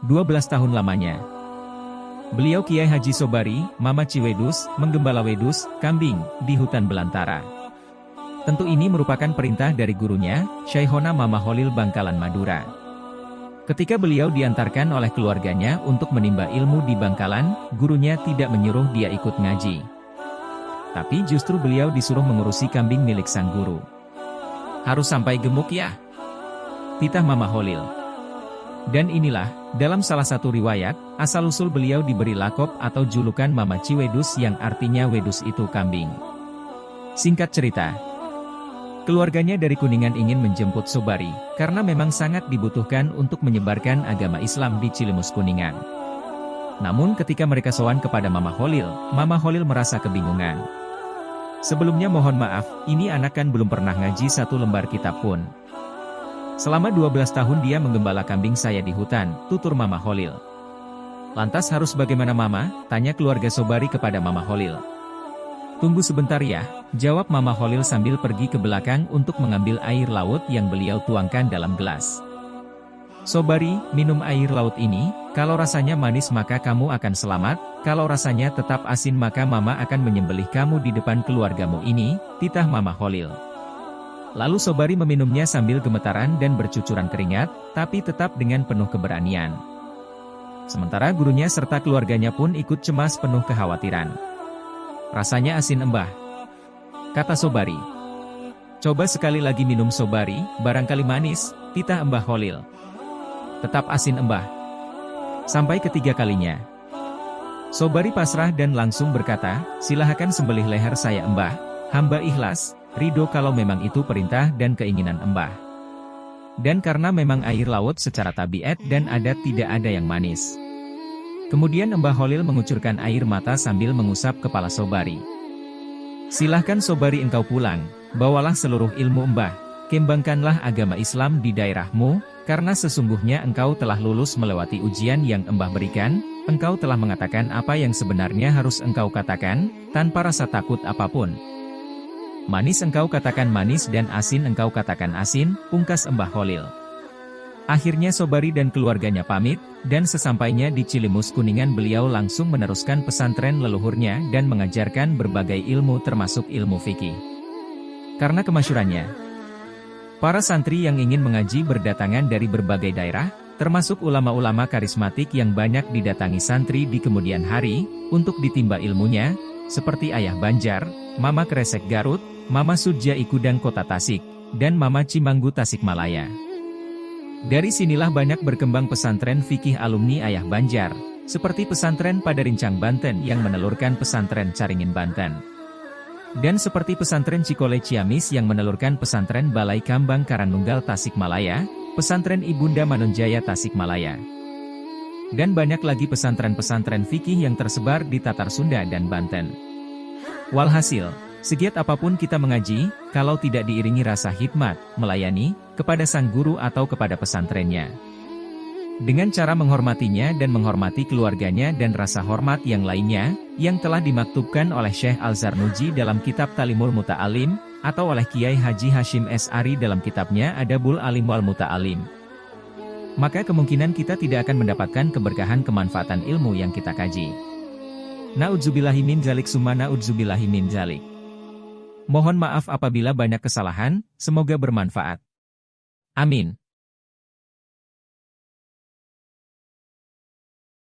12 tahun lamanya. Beliau Kiai Haji Sobari, Mama Ciwedus, menggembala wedus, kambing, di hutan belantara. Tentu ini merupakan perintah dari gurunya, Syaihona Mama Holil Bangkalan Madura. Ketika beliau diantarkan oleh keluarganya untuk menimba ilmu di Bangkalan, gurunya tidak menyuruh dia ikut ngaji. Tapi justru beliau disuruh mengurusi kambing milik sang guru. Harus sampai gemuk ya? Titah Mama Holil. Dan inilah, dalam salah satu riwayat, asal-usul beliau diberi lakop atau julukan Mama Ciwedus yang artinya wedus itu kambing. Singkat cerita, keluarganya dari Kuningan ingin menjemput Sobari, karena memang sangat dibutuhkan untuk menyebarkan agama Islam di Cilimus Kuningan. Namun ketika mereka sowan kepada Mama Holil merasa kebingungan. Sebelumnya mohon maaf, ini anak kan belum pernah ngaji satu lembar kitab pun. Selama 12 tahun dia menggembala kambing saya di hutan, tutur Mama Holil. Lantas harus bagaimana Mama? Tanya keluarga Sobari kepada Mama Holil. Tunggu sebentar ya, jawab Mama Holil sambil pergi ke belakang untuk mengambil air laut yang beliau tuangkan dalam gelas. Sobari, minum air laut ini, kalau rasanya manis maka kamu akan selamat, kalau rasanya tetap asin maka Mama akan menyembelih kamu di depan keluargamu ini, titah Mama Holil. Lalu Sobari meminumnya sambil gemetaran dan bercucuran keringat, tapi tetap dengan penuh keberanian. Sementara gurunya serta keluarganya pun ikut cemas penuh kekhawatiran. Rasanya asin Mbah, kata Sobari. Coba sekali lagi minum Sobari, barangkali manis, titah Mbah Holil. Tetap asin Mbah. Sampai ketiga kalinya. Sobari pasrah dan langsung berkata, silakan sembelih leher saya Mbah, hamba ikhlas, ridho kalau memang itu perintah dan keinginan Mbah. Dan karena memang air laut secara tabiat dan adat tidak ada yang manis. Kemudian Mbah Holil mengucurkan air mata sambil mengusap kepala Sobari. Silahkan Sobari engkau pulang, bawalah seluruh ilmu Mbah, kembangkanlah agama Islam di daerahmu, karena sesungguhnya engkau telah lulus melewati ujian yang Mbah berikan, engkau telah mengatakan apa yang sebenarnya harus engkau katakan, tanpa rasa takut apapun. Manis engkau katakan manis dan asin engkau katakan asin, pungkas Mbah Holil. Akhirnya Sobari dan keluarganya pamit, dan sesampainya di Cilimus Kuningan beliau langsung meneruskan pesantren leluhurnya dan mengajarkan berbagai ilmu termasuk ilmu fikih. Karena kemasyhurannya, para santri yang ingin mengaji berdatangan dari berbagai daerah, termasuk ulama-ulama karismatik yang banyak didatangi santri di kemudian hari, untuk ditimba ilmunya, seperti Ayah Banjar, Mama Kresek Garut, Mama Sudja Ikudang Kota Tasik, dan Mama Cimanggu Tasikmalaya. Dari sinilah banyak berkembang pesantren fikih alumni Ayah Banjar, seperti pesantren pada Rincang Banten yang menelurkan pesantren Caringin Banten. Dan seperti pesantren Cikole Ciamis yang menelurkan pesantren Balai Kambang Karanunggal Tasikmalaya, pesantren Ibunda Manonjaya Tasikmalaya. Dan banyak lagi pesantren-pesantren fikih yang tersebar di Tatar Sunda dan Banten. Walhasil, segiat apapun kita mengaji, kalau tidak diiringi rasa hikmat, melayani, kepada sang guru atau kepada pesantrennya. Dengan cara menghormatinya dan menghormati keluarganya dan rasa hormat yang lainnya, yang telah dimaktubkan oleh Syekh Al-Zarnuji dalam kitab Talimul Muta'alim, atau oleh Kiai Haji Hashim S.Ari dalam kitabnya Adabul Alim wal Muta'alim. Maka kemungkinan kita tidak akan mendapatkan keberkahan kemanfaatan ilmu yang kita kaji. Na'udzubillahi min dzalik summa na'udzubillahi min dzalik. Mohon maaf apabila banyak kesalahan, semoga bermanfaat. Amin.